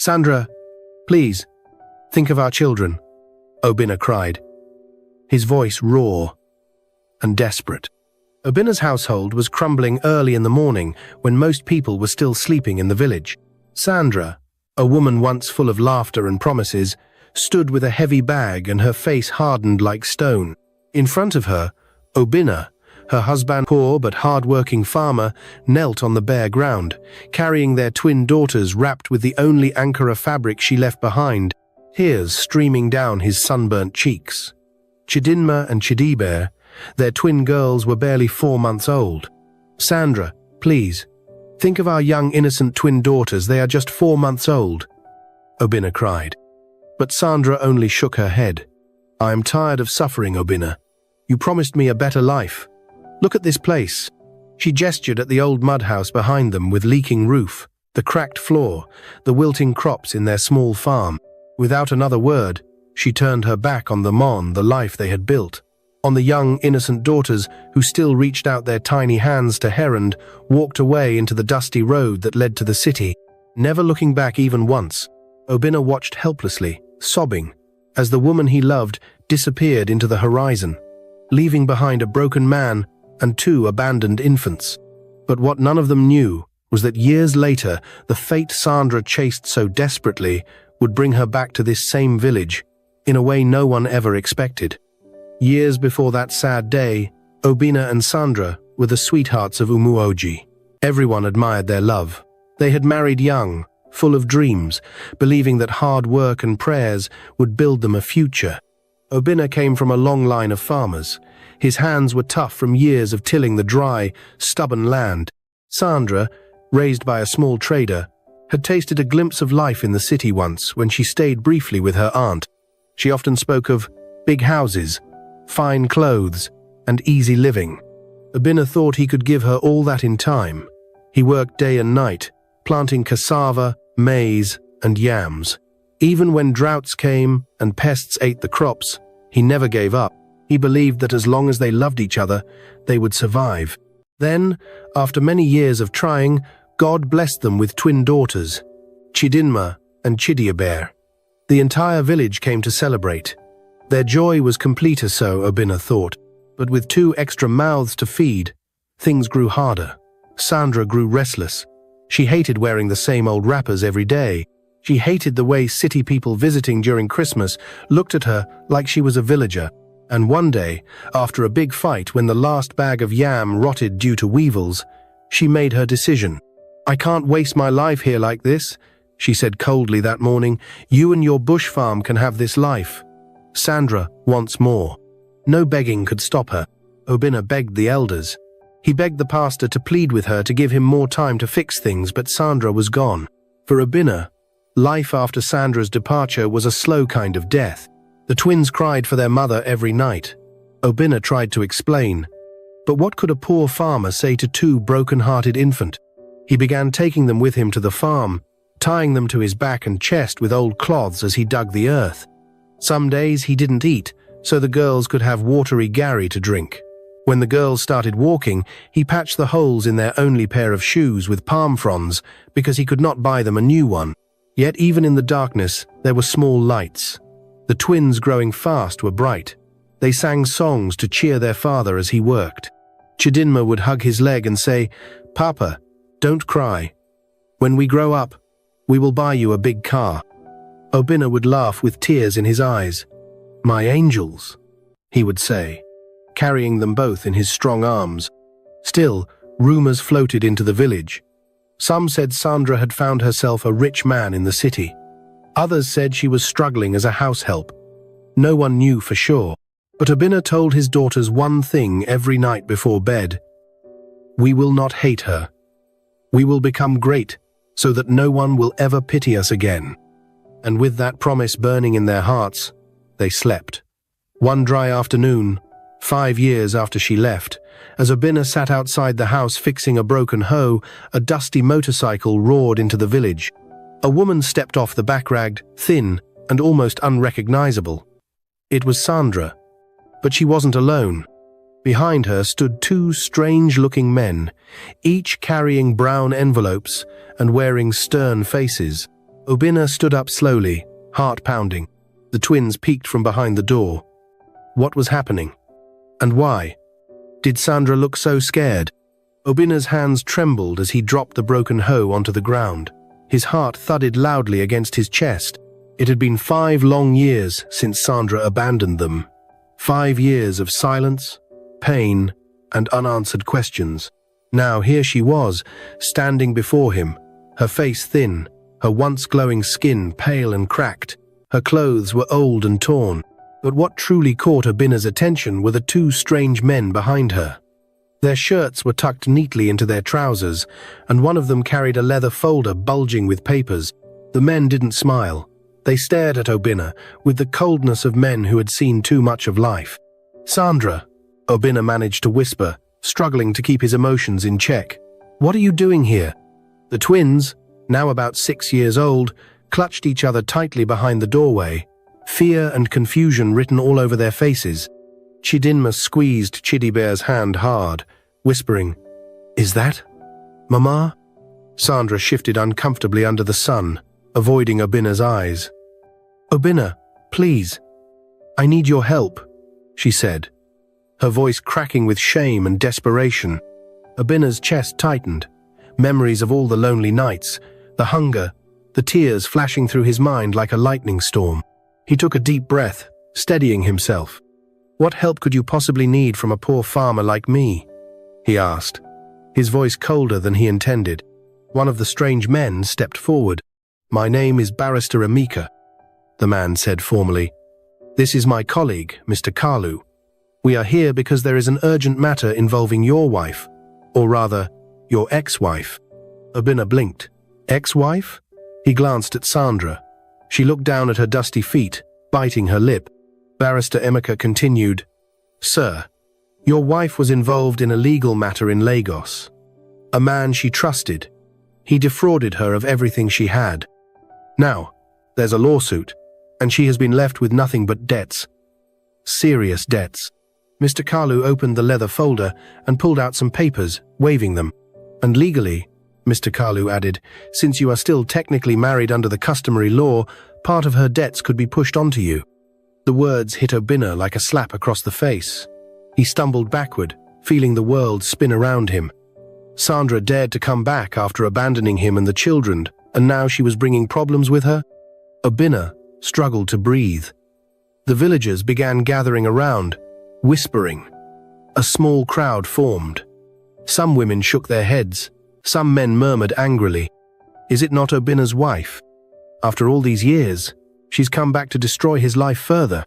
"Sandra, please, think of our children," Obinna cried, his voice raw and desperate. Obinna's household was crumbling early in the morning when most people were still sleeping in the village. Sandra, a woman once full of laughter and promises, stood with a heavy bag and her face hardened like stone. In front of her, Obinna, her husband, poor but hard-working farmer, knelt on the bare ground, carrying their twin daughters wrapped with the only Ankara fabric she left behind, tears streaming down his sunburnt cheeks. Chidinma and Chidiber, their twin girls, were barely 4 months old. "Sandra, please, think of our young innocent twin daughters, they are just 4 months old," Obinna cried. But Sandra only shook her head. "I am tired of suffering, Obinna. You promised me a better life. Look at this place." She gestured at the old mud house behind them with leaking roof, the cracked floor, the wilting crops in their small farm. Without another word, she turned her back on the life they had built, on the young, innocent daughters who still reached out their tiny hands to her and walked away into the dusty road that led to the city, never looking back even once. Obinna watched helplessly, sobbing, as the woman he loved disappeared into the horizon, leaving behind a broken man and 2 abandoned infants. But what none of them knew was that years later, the fate Sandra chased so desperately would bring her back to this same village, in a way no one ever expected. Years before that sad day, Obinna and Sandra were the sweethearts of Umuoji. Everyone admired their love. They had married young, full of dreams, believing that hard work and prayers would build them a future. Obinna came from a long line of farmers. His hands were tough from years of tilling the dry, stubborn land. Sandra, raised by a small trader, had tasted a glimpse of life in the city once when she stayed briefly with her aunt. She often spoke of big houses, fine clothes, and easy living. Obinna thought he could give her all that in time. He worked day and night, planting cassava, maize, and yams. Even when droughts came and pests ate the crops, he never gave up. He believed that as long as they loved each other, they would survive. Then, after many years of trying, God blessed them with twin daughters, Chidinma and Chidiaber. The entire village came to celebrate. Their joy was completer, so Obinna thought, but with 2 extra mouths to feed, things grew harder. Sandra grew restless. She hated wearing the same old wrappers every day. She hated the way city people visiting during Christmas looked at her like she was a villager. And one day, after a big fight when the last bag of yam rotted due to weevils, she made her decision. "I can't waste my life here like this," she said coldly that morning. "You and your bush farm can have this life. Sandra wants more." No begging could stop her. Obinna begged the elders. He begged the pastor to plead with her to give him more time to fix things, but Sandra was gone. For Obinna, life after Sandra's departure was a slow kind of death. The twins cried for their mother every night. Obinna tried to explain. But what could a poor farmer say to 2 broken-hearted infants? He began taking them with him to the farm, tying them to his back and chest with old cloths as he dug the earth. Some days he didn't eat, so the girls could have watery gari to drink. When the girls started walking, he patched the holes in their only pair of shoes with palm fronds because he could not buy them a new one. Yet even in the darkness, there were small lights. The twins growing fast were bright. They sang songs to cheer their father as he worked. Chidinma would hug his leg and say, "Papa, don't cry. When we grow up, we will buy you a big car." Obinna would laugh with tears in his eyes. "My angels," he would say, carrying them both in his strong arms. Still, rumors floated into the village. Some said Sandra had found herself a rich man in the city. Others said she was struggling as a house help. No one knew for sure, but Obinna told his daughters one thing every night before bed. "We will not hate her. We will become great so that no one will ever pity us again." And with that promise burning in their hearts, they slept. One dry afternoon, 5 years after she left, as Obinna sat outside the house fixing a broken hoe, a dusty motorcycle roared into the village. A woman stepped off the backrag, thin and almost unrecognizable. It was Sandra, but she wasn't alone. Behind her stood 2 strange-looking men, each carrying brown envelopes and wearing stern faces. Obinna stood up slowly, heart pounding. The twins peeked from behind the door. What was happening? And why? Did Sandra look so scared? Obinna's hands trembled as he dropped the broken hoe onto the ground. His heart thudded loudly against his chest. It had been 5 long years since Sandra abandoned them. 5 years of silence, pain, and unanswered questions. Now here she was, standing before him, her face thin, her once glowing skin pale and cracked. Her clothes were old and torn. But what truly caught Obinna's attention were the 2 strange men behind her. Their shirts were tucked neatly into their trousers, and one of them carried a leather folder bulging with papers. The men didn't smile. They stared at Obinna with the coldness of men who had seen too much of life. "Sandra," Obinna managed to whisper, struggling to keep his emotions in check. "What are you doing here?" The twins, now about 6 years old, clutched each other tightly behind the doorway, fear and confusion written all over their faces. Chidinma squeezed Chidibear's hand hard, whispering, "Is that Mama?" Sandra shifted uncomfortably under the sun, avoiding Obinna's eyes. "Obinna, please. I need your help," she said, her voice cracking with shame and desperation. Obinna's chest tightened, memories of all the lonely nights, the hunger, the tears flashing through his mind like a lightning storm. He took a deep breath, steadying himself. "What help could you possibly need from a poor farmer like me?" he asked, his voice colder than he intended. One of the strange men stepped forward. "My name is Barrister Emeka," the man said formally. "This is my colleague, Mr. Kalu. We are here because there is an urgent matter involving your wife, or rather, your ex-wife." Obinna blinked. "Ex-wife?" He glanced at Sandra. She looked down at her dusty feet, biting her lip. Barrister Emeka continued, "Sir, your wife was involved in a legal matter in Lagos. A man she trusted. He defrauded her of everything she had. Now, there's a lawsuit, and she has been left with nothing but debts. Serious debts." Mr. Kalu opened the leather folder and pulled out some papers, waving them. "And legally," Mr. Kalu added, "since you are still technically married under the customary law, part of her debts could be pushed onto you." The words hit Obinna like a slap across the face. He stumbled backward, feeling the world spin around him. Sandra dared to come back after abandoning him and the children, and now she was bringing problems with her? Obinna struggled to breathe. The villagers began gathering around, whispering. A small crowd formed. Some women shook their heads. Some men murmured angrily. Is it not Obinna's wife? After all these years, she's come back to destroy his life further.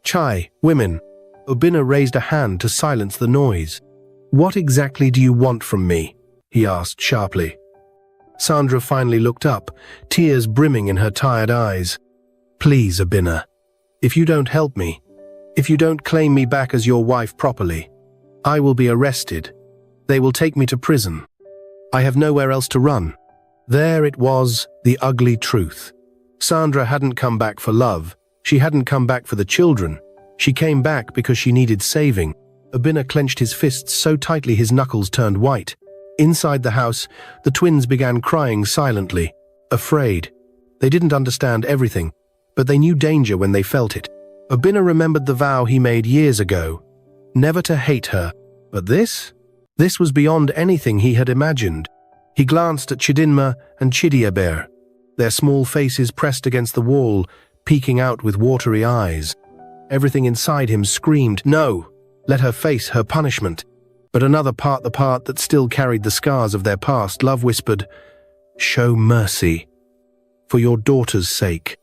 Chai, women. Obinna raised a hand to silence the noise. "What exactly do you want from me?" he asked sharply. Sandra finally looked up, tears brimming in her tired eyes. "Please, Obinna, if you don't help me, if you don't claim me back as your wife properly, I will be arrested. They will take me to prison. I have nowhere else to run." There it was, the ugly truth. Sandra hadn't come back for love. She hadn't come back for the children. She came back because she needed saving. Obinna clenched his fists so tightly his knuckles turned white. Inside the house, the twins began crying silently, afraid. They didn't understand everything, but they knew danger when they felt it. Obinna remembered the vow he made years ago, never to hate her. But this was beyond anything he had imagined. He glanced at Chidinma and Chidiabear, their small faces pressed against the wall, peeking out with watery eyes. Everything inside him screamed, no, let her face her punishment. But another part, the part that still carried the scars of their past, love whispered, show mercy, for your daughter's sake.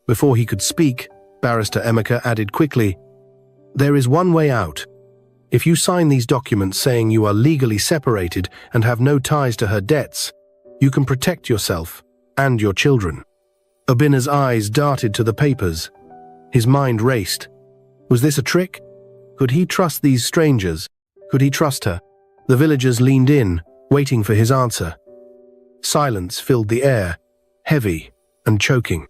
Before he could speak, Barrister Emeka added quickly, there is one way out. If you sign these documents saying you are legally separated and have no ties to her debts, you can protect yourself and your children. Obinna's eyes darted to the papers. His mind raced. Was this a trick? Could he trust these strangers? Could he trust her? The villagers leaned in, waiting for his answer. Silence filled the air, heavy and choking.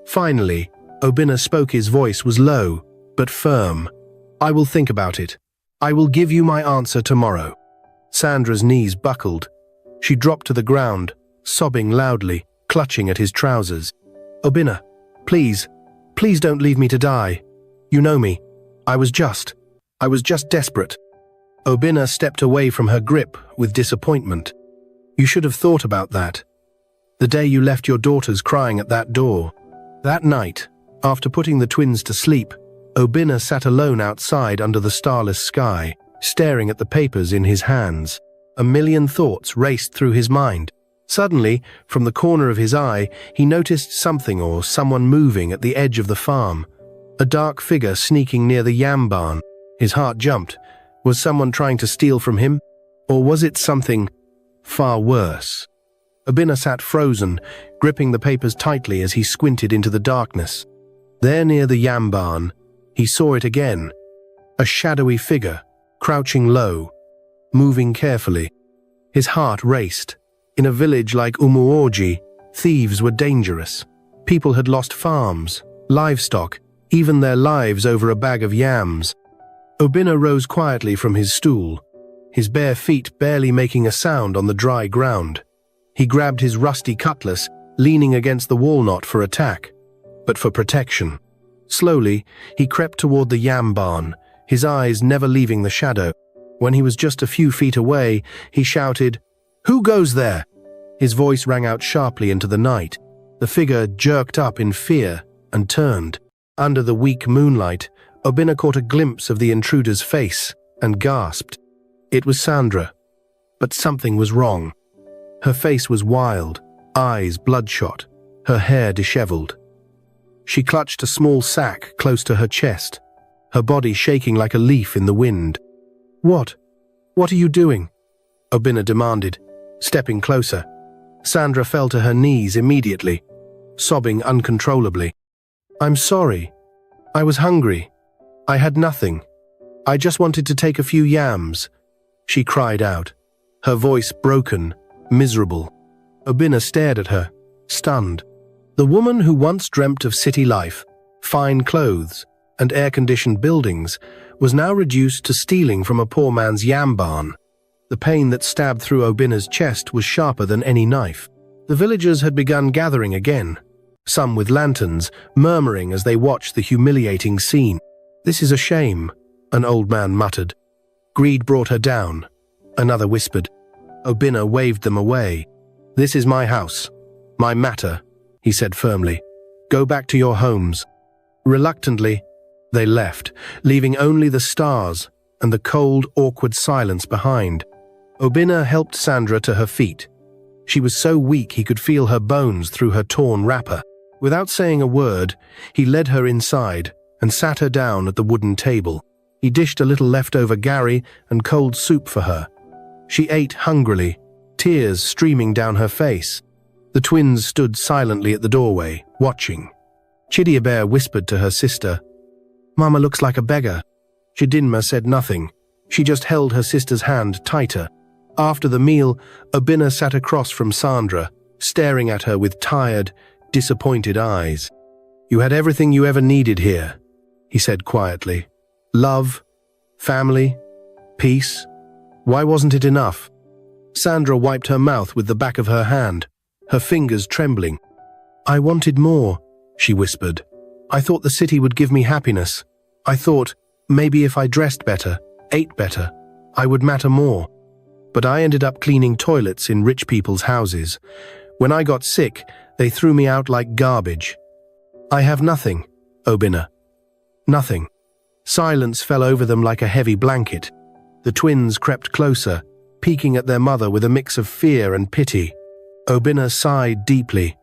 Finally, Obinna spoke. His voice was low, but firm. I will think about it. I will give you my answer tomorrow. Sandra's knees buckled. She dropped to the ground, sobbing loudly. clutching at his trousers. "Obinna, please, please don't leave me to die. You know me. I was just desperate." Obinna stepped away from her grip with disappointment. "You should have thought about that. The day you left your daughters crying at that door." That night, after putting the twins to sleep, Obinna sat alone outside under the starless sky, staring at the papers in his hands. A million thoughts raced through his mind. Suddenly, from the corner of his eye, he noticed something or someone moving at the edge of the farm. A dark figure sneaking near the yam barn. His heart jumped. Was someone trying to steal from him? Or was it something far worse? Obinna sat frozen, gripping the papers tightly as he squinted into the darkness. There near the yam barn, he saw it again. A shadowy figure, crouching low, moving carefully. His heart raced. In a village like Umuorji, thieves were dangerous. People had lost farms, livestock, even their lives over a bag of yams. Obinna rose quietly from his stool, his bare feet barely making a sound on the dry ground. He grabbed his rusty cutlass, leaning against the walnut for attack, but for protection. Slowly, he crept toward the yam barn, his eyes never leaving the shadow. When he was just a few feet away, he shouted, "Who goes there?" His voice rang out sharply into the night. The figure jerked up in fear and turned. Under the weak moonlight, Obinna caught a glimpse of the intruder's face and gasped. It was Sandra. But something was wrong. Her face was wild, eyes bloodshot, her hair disheveled. She clutched a small sack close to her chest, her body shaking like a leaf in the wind. What are you doing?" Obinna demanded, stepping closer. Sandra fell to her knees immediately, sobbing uncontrollably. "I'm sorry. I was hungry. I had nothing. I just wanted to take a few yams," she cried out, her voice broken, miserable. Obinna stared at her, stunned. The woman who once dreamt of city life, fine clothes, and air-conditioned buildings was now reduced to stealing from a poor man's yam barn. The pain that stabbed through Obinna's chest was sharper than any knife. The villagers had begun gathering again, some with lanterns, murmuring as they watched the humiliating scene. "This is a shame," an old man muttered. "Greed brought her down," another whispered. Obinna waved them away. "This is my house, my matter," he said firmly. "Go back to your homes." Reluctantly, they left, leaving only the stars and the cold, awkward silence behind. Obinna helped Sandra to her feet. She was so weak he could feel her bones through her torn wrapper. Without saying a word, he led her inside and sat her down at the wooden table. He dished a little leftover gari and cold soup for her. She ate hungrily, tears streaming down her face. The twins stood silently at the doorway, watching. Chidiyah Bear whispered to her sister, "Mama looks like a beggar." Chidinma said nothing. She just held her sister's hand tighter. After the meal, Obinna sat across from Sandra, staring at her with tired, disappointed eyes. "You had everything you ever needed here," he said quietly. "Love, family, peace. Why wasn't it enough?" Sandra wiped her mouth with the back of her hand, her fingers trembling. "I wanted more," she whispered. "I thought the city would give me happiness. I thought maybe if I dressed better, ate better, I would matter more. But I ended up cleaning toilets in rich people's houses. When I got sick, they threw me out like garbage. I have nothing, Obinna. Nothing." Silence fell over them like a heavy blanket. The twins crept closer, peeking at their mother with a mix of fear and pity. Obinna sighed deeply.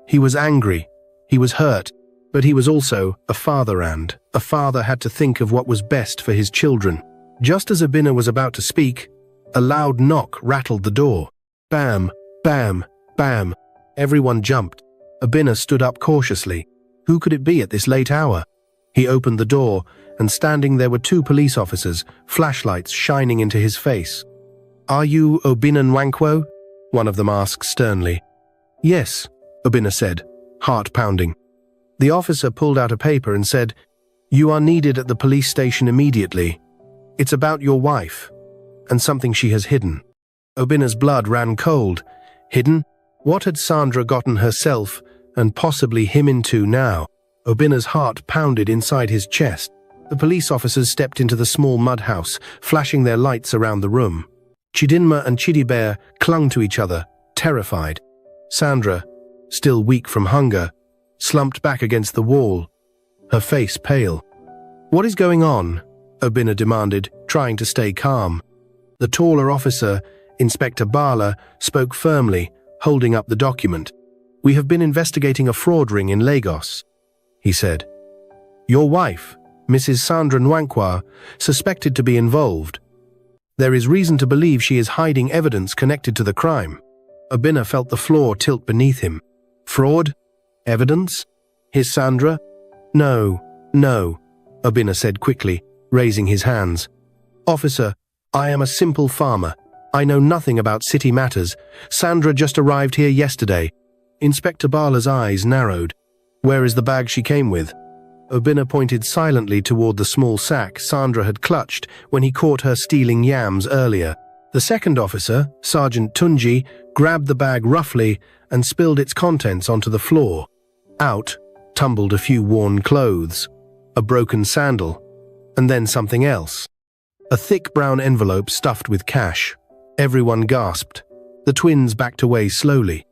He was angry. He was hurt. But he was also a father, and a father had to think of what was best for his children. Just as Obinna was about to speak, a loud knock rattled the door. Bam, bam, bam. Everyone jumped. Obinna stood up cautiously. Who could it be at this late hour? He opened the door, and standing there were two police officers, flashlights shining into his face. "Are you Obinna Nwankwo?" one of them asked sternly. "Yes," Obinna said, heart pounding. The officer pulled out a paper and said, "You are needed at the police station immediately. It's about your wife, and something she has hidden." Obinna's blood ran cold. Hidden? What had Sandra gotten herself, and possibly him, into now? Obina's heart pounded inside his chest. The police officers stepped into the small mud house, flashing their lights around the room. Chidinma and Chidibert clung to each other, terrified. Sandra, still weak from hunger, slumped back against the wall, her face pale. "What is going on?" Obina demanded, trying to stay calm. The taller officer, Inspector Bala, spoke firmly, holding up the document. "We have been investigating a fraud ring in Lagos," he said. "Your wife, Mrs. Sandra Nwankwa, suspected to be involved. There is reason to believe she is hiding evidence connected to the crime." Obina felt the floor tilt beneath him. "Fraud? Evidence? His Sandra?" No, Obina said quickly, raising his hands. "Officer, I am a simple farmer. I know nothing about city matters. Sandra just arrived here yesterday." Inspector Bala's eyes narrowed. "Where is the bag she came with?" Obina pointed silently toward the small sack Sandra had clutched when he caught her stealing yams earlier. The second officer, Sergeant Tunji, grabbed the bag roughly and spilled its contents onto the floor. Out tumbled a few worn clothes, a broken sandal, and then something else. A thick brown envelope stuffed with cash. Everyone gasped. The twins backed away slowly.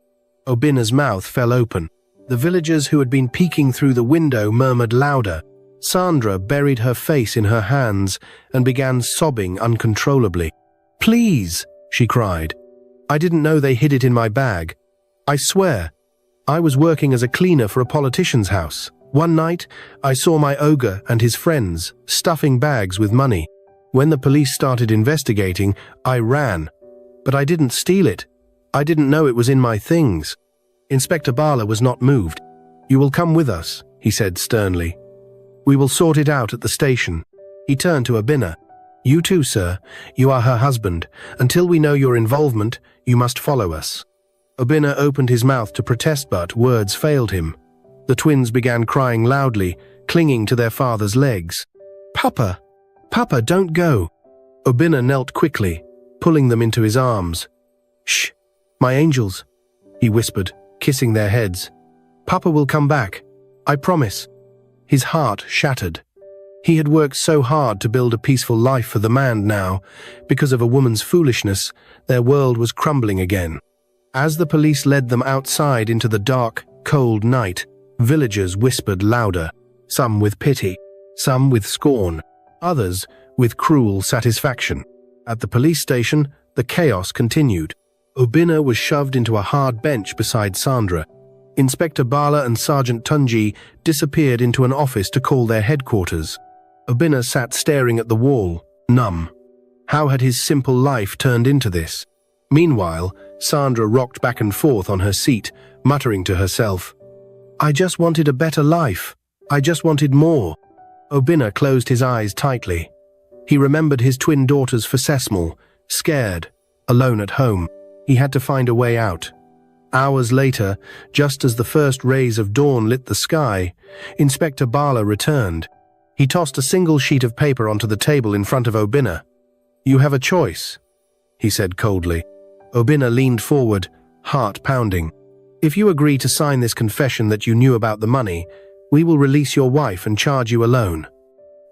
Obina's mouth fell open. The villagers who had been peeking through the window murmured louder. Sandra buried her face in her hands and began sobbing uncontrollably. "Please," she cried. "I didn't know they hid it in my bag. I swear. I was working as a cleaner for a politician's house. One night, I saw my ogre and his friends stuffing bags with money. When the police started investigating, I ran. But I didn't steal it. I didn't know it was in my things." Inspector Bala was not moved. "You will come with us," he said sternly. "We will sort it out at the station." He turned to Obina. "You too, sir. You are her husband. Until we know your involvement, you must follow us." Obina opened his mouth to protest, but words failed him. The twins began crying loudly, clinging to their father's legs. "Papa! Papa, don't go!" Obina knelt quickly, pulling them into his arms. "Shh, my angels," he whispered, kissing their heads. "Papa will come back. I promise." His heart shattered. He had worked so hard to build a peaceful life for the man. Now, because of a woman's foolishness, their world was crumbling again. As the police led them outside into the dark, cold night, villagers whispered louder, some with pity, some with scorn, others with cruel satisfaction. At the police station, the chaos continued. Obina was shoved into a hard bench beside Sandra. Inspector Bala and Sergeant Tunji disappeared into an office to call their headquarters. Obina sat staring at the wall, numb. How had his simple life turned into this? Meanwhile, Sandra rocked back and forth on her seat, muttering to herself, "I just wanted a better life. I just wanted more." Obina closed his eyes tightly. He remembered his twin daughters for Sesmal, scared, alone at home. He had to find a way out. Hours later, just as the first rays of dawn lit the sky, Inspector Bala returned. He tossed a single sheet of paper onto the table in front of Obina. "You have a choice," he said coldly. Obina leaned forward, heart pounding. "If you agree to sign this confession that you knew about the money, we will release your wife and charge you alone.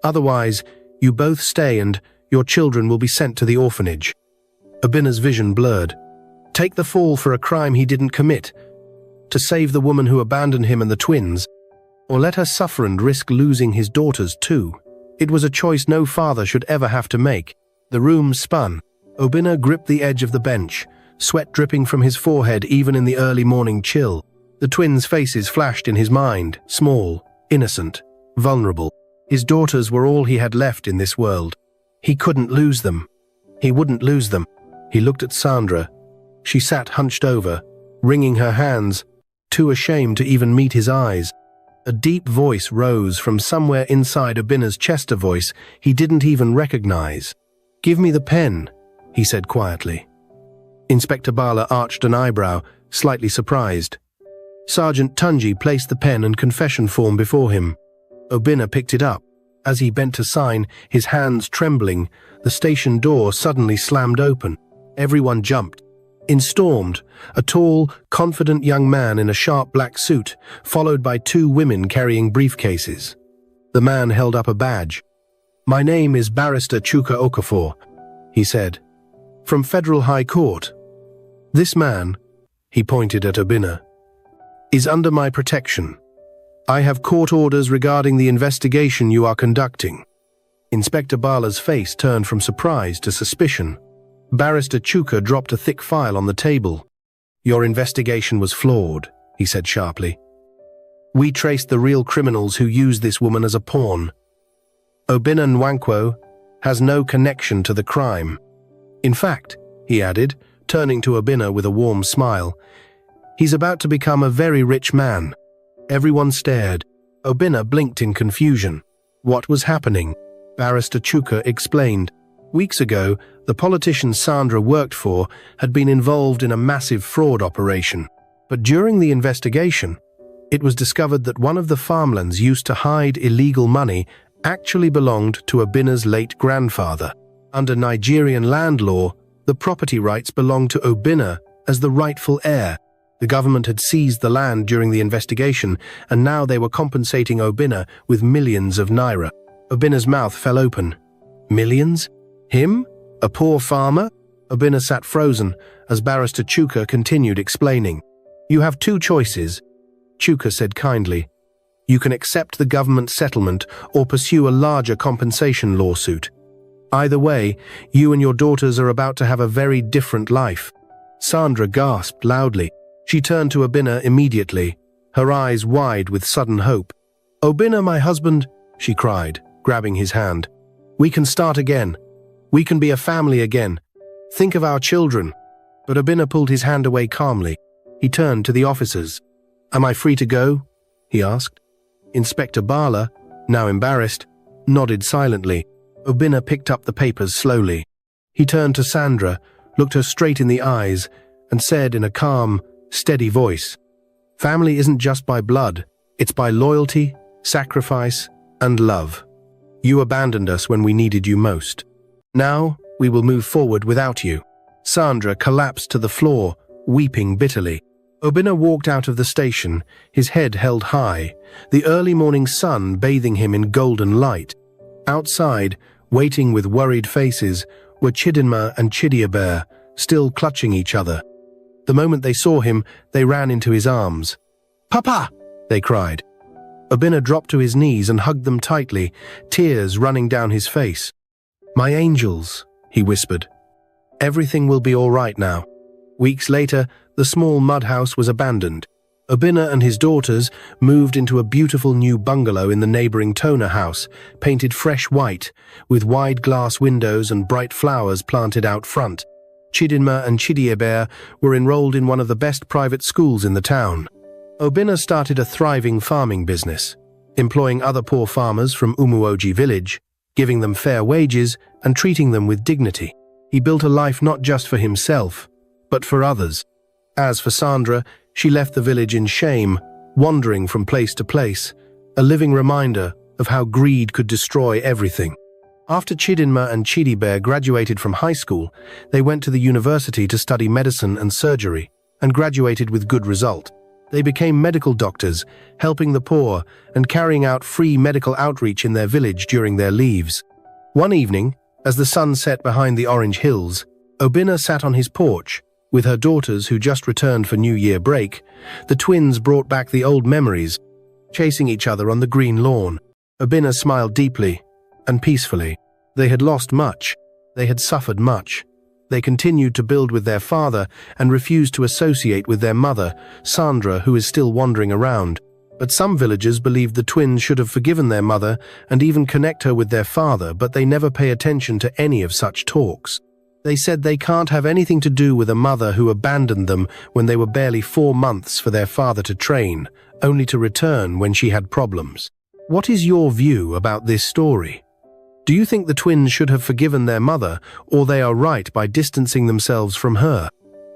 Otherwise, you both stay and your children will be sent to the orphanage." Obina's vision blurred. Take the fall for a crime he didn't commit, to save the woman who abandoned him and the twins, or let her suffer and risk losing his daughters too. It was a choice no father should ever have to make. The room spun. Obina gripped the edge of the bench, sweat dripping from his forehead even in the early morning chill. The twins' faces flashed in his mind, small, innocent, vulnerable. His daughters were all he had left in this world. He couldn't lose them. He wouldn't lose them. He looked at Sandra. She sat hunched over, wringing her hands, too ashamed to even meet his eyes. A deep voice rose from somewhere inside Obina's chest, a voice he didn't even recognize. "Give me the pen," he said quietly. Inspector Bala arched an eyebrow, slightly surprised. Sergeant Tunji placed the pen and confession form before him. Obina picked it up. As he bent to sign, his hands trembling, the station door suddenly slammed open. Everyone jumped. Instormed, a tall, confident young man in a sharp black suit, followed by two women carrying briefcases. The man held up a badge. "My name is Barrister Chuka Okafor," he said, "from Federal High Court. This man," he pointed at Obinna, "is under my protection. I have court orders regarding the investigation you are conducting." Inspector Bala's face turned from surprise to suspicion. Barrister Chuka dropped a thick file on the table. "Your investigation was flawed," he said sharply. "We traced the real criminals who used this woman as a pawn. Obinna Nwankwo has no connection to the crime. In fact," he added, turning to Obinna with a warm smile, "he's about to become a very rich man." Everyone stared. Obinna blinked in confusion. What was happening? Barrister Chuka explained. Weeks ago, the politician Sandra worked for had been involved in a massive fraud operation. But during the investigation, it was discovered that one of the farmlands used to hide illegal money actually belonged to Obinna's late grandfather. Under Nigerian land law, the property rights belonged to Obinna as the rightful heir. The government had seized the land during the investigation, and now they were compensating Obinna with millions of naira. Obinna's mouth fell open. Millions? Him? A poor farmer? Obinna sat frozen as Barrister Chuka continued explaining. "You have two choices," Chuka said kindly. "You can accept the government settlement or pursue a larger compensation lawsuit. Either way, you and your daughters are about to have a very different life." Sandra gasped loudly. She turned to Obinna immediately, her eyes wide with sudden hope. "Obinna, my husband," she cried, grabbing his hand. "We can start again. We can be a family again. Think of our children." But Obinna pulled his hand away calmly. He turned to the officers. "Am I free to go?" he asked. Inspector Bala, now embarrassed, nodded silently. Obinna picked up the papers slowly. He turned to Sandra, looked her straight in the eyes, and said in a calm, steady voice, "Family isn't just by blood, it's by loyalty, sacrifice, and love. You abandoned us when we needed you most. Now, we will move forward without you." Sandra collapsed to the floor, weeping bitterly. Obinna walked out of the station, his head held high, the early morning sun bathing him in golden light. Outside, waiting with worried faces, were Chidinma and Chidiabear, still clutching each other. The moment they saw him, they ran into his arms. "Papa!" they cried. Obinna dropped to his knees and hugged them tightly, tears running down his face. "My angels," he whispered. "Everything will be all right now." Weeks later, the small mud house was abandoned. Obinna and his daughters moved into a beautiful new bungalow in the neighboring Tona house, painted fresh white, with wide glass windows and bright flowers planted out front. Chidinma and Chidiabear were enrolled in one of the best private schools in the town. Obinna started a thriving farming business, employing other poor farmers from Umuoji village, giving them fair wages and treating them with dignity. He built a life not just for himself, but for others. As for Sandra, she left the village in shame, wandering from place to place, a living reminder of how greed could destroy everything. After Chidinma and Chidibear graduated from high school, they went to the university to study medicine and surgery, and graduated with good result. They became medical doctors, helping the poor and carrying out free medical outreach in their village during their leaves. One evening, as the sun set behind the orange hills, Obinna sat on his porch, with her daughters who just returned for New Year break. The twins brought back the old memories, chasing each other on the green lawn. Obinna smiled deeply and peacefully. They had lost much. They had suffered much. They continued to build with their father and refused to associate with their mother, Sandra, who is still wandering around. But some villagers believed the twins should have forgiven their mother and even connect her with their father, but they never pay attention to any of such talks. They said they can't have anything to do with a mother who abandoned them when they were barely 4 months for their father to train, only to return when she had problems. What is your view about this story? Do you think the twins should have forgiven their mother, or they are right by distancing themselves from her?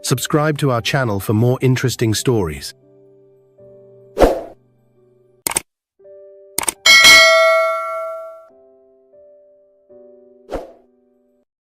Subscribe to our channel for more interesting stories.